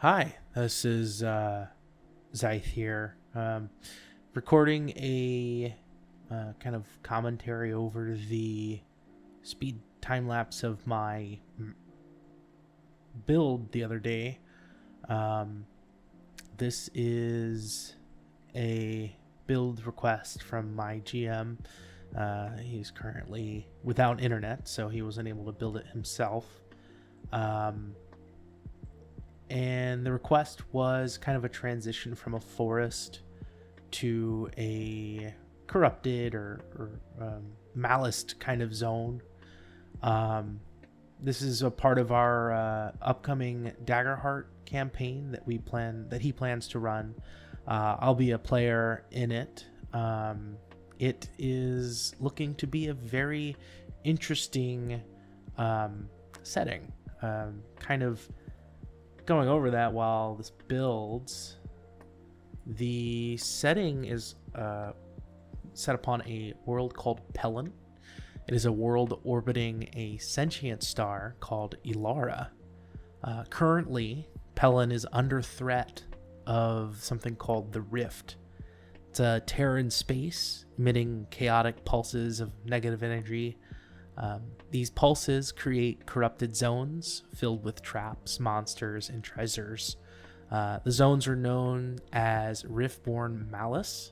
Hi, this is Zyth here, recording a kind of commentary over the speed time lapse of my build the other day. This is a build request from my GM. He's currently without internet, so he wasn't able to build it himself. And the request was kind of a transition from a forest to a corrupted or Malus kind of zone. This is a part of our upcoming Daggerheart campaign that he plans to run. I'll be a player in it. It is looking to be a very interesting setting. Kind of going over that while this builds. The setting is set upon a world called Pelin. It is a world orbiting a sentient star called Ilara. Currently, Pelin is under threat of something called the Rift. It's a tear in space, emitting chaotic pulses of negative energy. These pulses create corrupted zones filled with traps, monsters, and treasures. The zones are known as Riftborn Malus.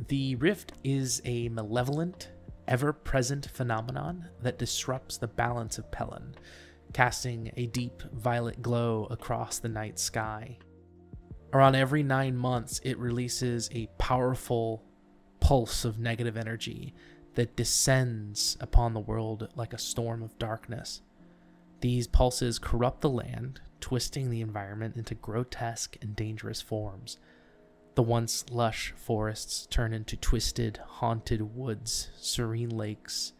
The Rift is a malevolent, ever-present phenomenon that disrupts the balance of Pelin, casting a deep violet glow across the night sky. Around every 9 months, it releases a powerful pulse of negative energy that descends upon the world like a storm of darkness. These pulses corrupt the land, twisting the environment into grotesque and dangerous forms. The once lush forests turn into twisted, haunted woods, serene lakes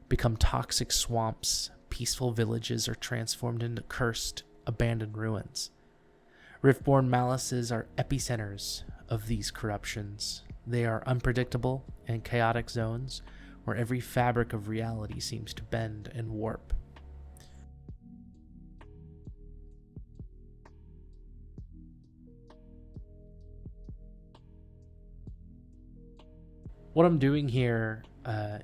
become toxic swamps, peaceful villages are transformed into cursed, abandoned ruins. Riftborn Maluses are epicenters of these corruptions. They are unpredictable and chaotic zones where every fabric of reality seems to bend and warp. What I'm doing here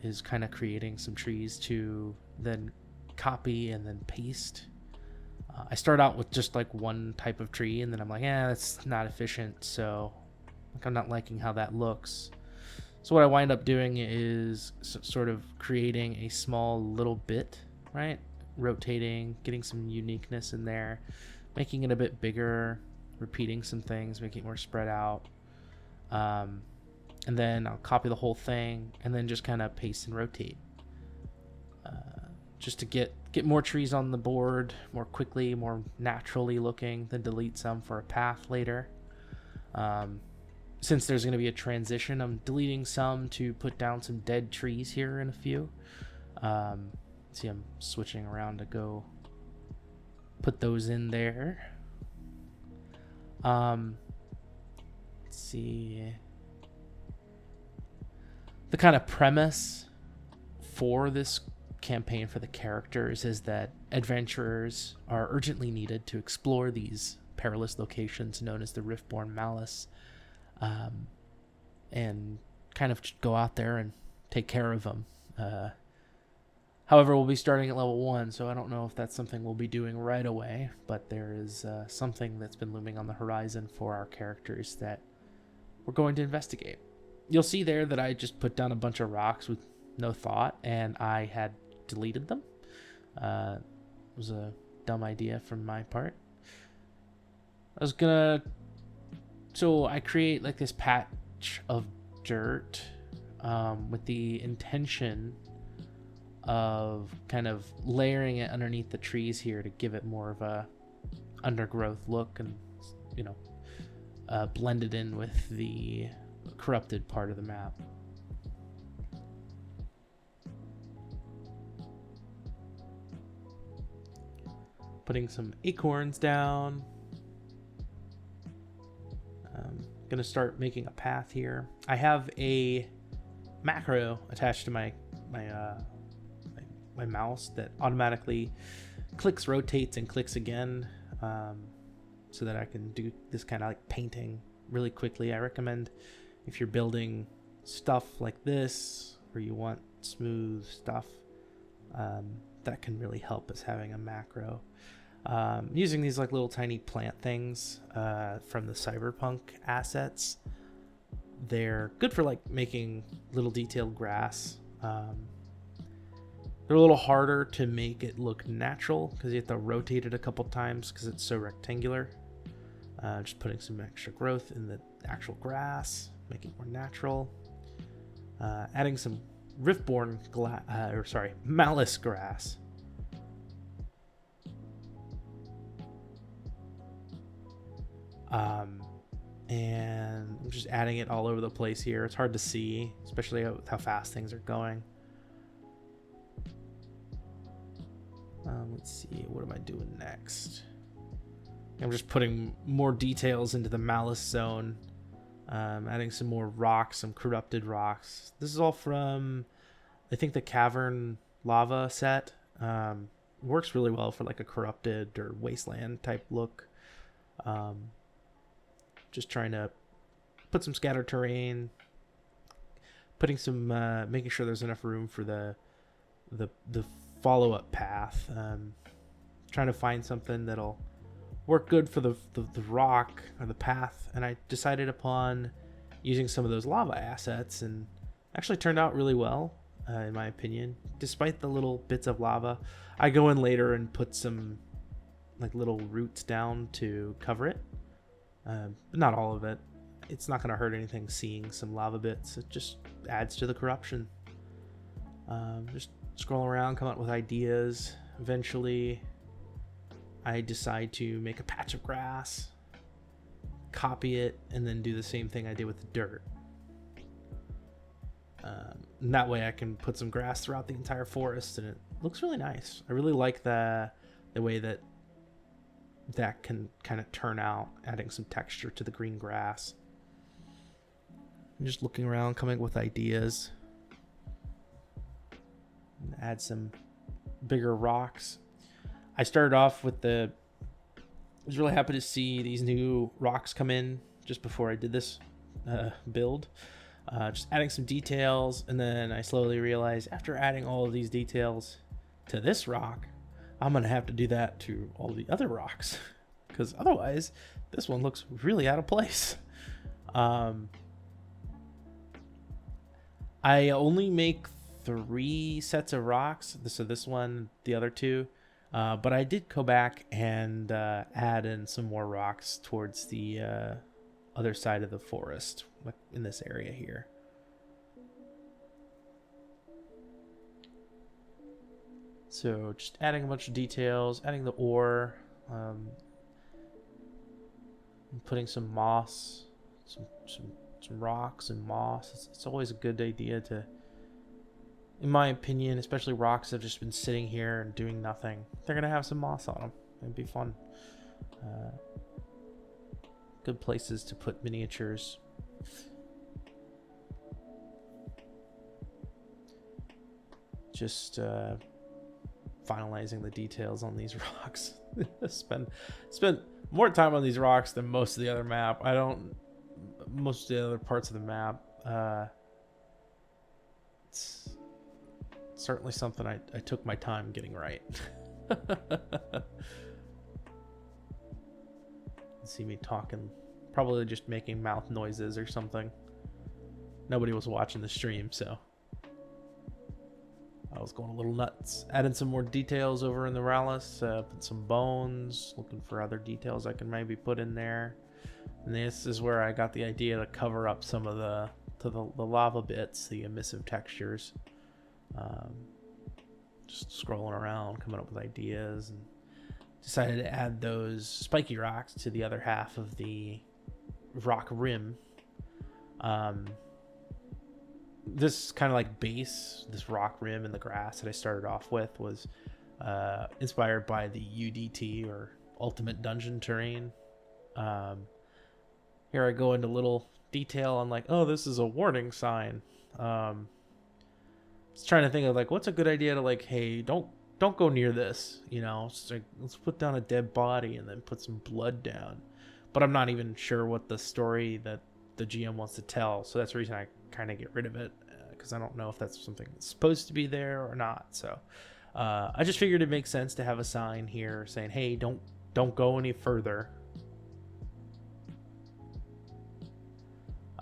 is kind of creating some trees to then copy and then paste. I start out with just like one type of tree, and then I'm like, that's not efficient, so I'm not liking how that looks. So what I wind up doing is sort of creating a small little bit, right? Rotating, getting some uniqueness in there, making it a bit bigger, repeating some things, making it more spread out. And then I'll copy the whole thing and then just kind of paste and rotate. Just to get more trees on the board more quickly, more naturally looking, then delete some for a path later. Since there's going to be a transition, I'm deleting some to put down some dead trees here in a few. See, I'm switching around to go put those in there. Let's see. The kind of premise for this campaign for the characters is that adventurers are urgently needed to explore these perilous locations known as the Riftborn Malus, and kind of go out there and take care of them. However, we'll be starting at level 1, so I don't know if that's something we'll be doing right away, but there is something that's been looming on the horizon for our characters that we're going to investigate. You'll see there that I just put down a bunch of rocks with no thought, and I had deleted them. It was a dumb idea from my part. So I create like this patch of dirt with the intention of kind of layering it underneath the trees here to give it more of a undergrowth look and, blend it in with the corrupted part of the map. Putting some acorns down. I'm gonna start making a path here. I have a macro attached to my mouse that automatically clicks, rotates, and clicks again, so that I can do this kind of like painting really quickly. I recommend if you're building stuff like this, or you want smooth stuff, that can really help as having a macro. Using these like little tiny plant things from the Cyberpunk assets. They're good for like making little detailed grass. They're a little harder to make it look natural because you have to rotate it a couple times because it's so rectangular. Just putting some extra growth in the actual grass, make it more natural. Adding some Riftborn Malus grass. And I'm just adding it all over the place here. It's hard to see, especially with how fast things are going. Let's see, what am I doing next? I'm just putting more details into the Malus zone. Adding some more rocks, some corrupted rocks. This is all from, I think, the Cavern Lava set. Works really well for like a corrupted or wasteland type look. Just trying to put some scattered terrain, putting some, making sure there's enough room for the follow-up path. Trying to find something that'll work good for the rock or the path, and I decided upon using some of those lava assets, and actually turned out really well, in my opinion. Despite the little bits of lava, I go in later and put some like little roots down to cover it, but not all of it. It's not going to hurt anything seeing some lava bits. It just adds to the corruption. Just scroll around, come up with ideas. Eventually I decide to make a patch of grass, copy it, and then do the same thing I did with the dirt. And that way I can put some grass throughout the entire forest, and it looks really nice. I really like the way that can kind of turn out, adding some texture to the green grass. I'm just looking around, coming up with ideas. Add some bigger rocks. I started off with I was really happy to see these new rocks come in just before I did this build. Just adding some details, and then I slowly realized after adding all of these details to this rock, I'm going to have to do that to all the other rocks, because otherwise this one looks really out of place. I only make 3 sets of rocks, so this one, the other 2, but I did go back and add in some more rocks towards the other side of the forest, like in this area here. So just adding a bunch of details, adding the ore, putting some moss, some rocks and moss. It's always a good idea to, in my opinion, especially rocks that have just been sitting here and doing nothing. They're gonna have some moss on them. It'd be fun. Good places to put miniatures. Just finalizing the details on these rocks. spend more time on these rocks than most of the other map. Most of the other parts of the map. It's certainly something I took my time getting right. See me talking, probably just making mouth noises or something. Nobody was watching the stream, so I was going a little nuts. Adding some more details over in the Malus, put some bones, looking for other details I can maybe put in there. And this is where I got the idea to cover up some of the lava bits, the emissive textures. Just scrolling around, coming up with ideas, and decided to add those spiky rocks to the other half of the rock rim. This kind of like base, this rock rim and the grass that I started off with was inspired by the UDT, or Ultimate Dungeon Terrain. Here I go into little detail on like, oh, this is a warning sign. I was trying to think of like, what's a good idea to like, hey, don't don't go near this, you know. It's like, let's put down a dead body and then put some blood down. But I'm not even sure what the story that the GM wants to tell, so that's the reason I kind of get rid of it, because I don't know if that's something that's supposed to be there or not. So I just figured it makes sense to have a sign here saying, hey, don't go any further.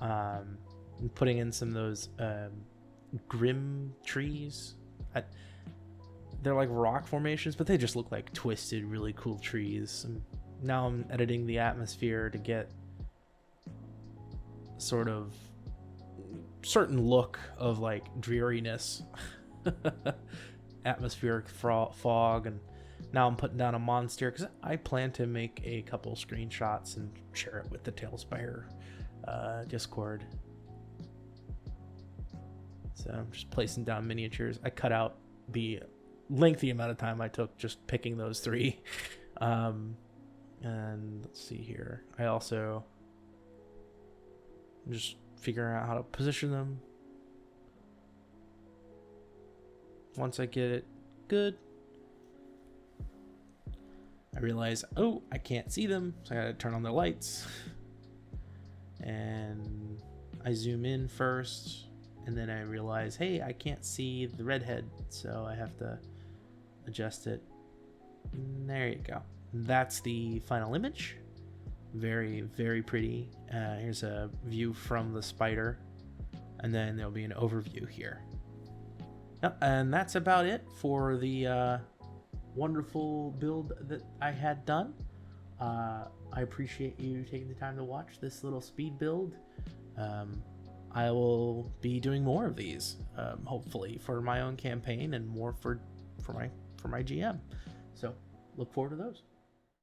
I'm putting in some of those grim trees. They're like rock formations, but they just look like twisted, really cool trees. And now I'm editing the atmosphere to get sort of certain look of like dreariness. Atmospheric fog. And now I'm putting down a monster because I plan to make a couple screenshots and share it with the Talespire Discord. So I'm just placing down miniatures. I cut out the lengthy amount of time I took just picking those three. And let's see here. I also just figuring out how to position them. Once I get it good, I realize, oh, I can't see them, so I gotta turn on the lights. And I zoom in first, and then I realize, hey, I can't see the redhead, so I have to adjust it. And there you go. That's the final image. Very, very pretty. Here's a view from the spider, and then there'll be an overview here. Yep, and that's about it for the wonderful build that I had done. I appreciate you taking the time to watch this little speed build. I will be doing more of these, hopefully for my own campaign and more for my GM. So look forward to those.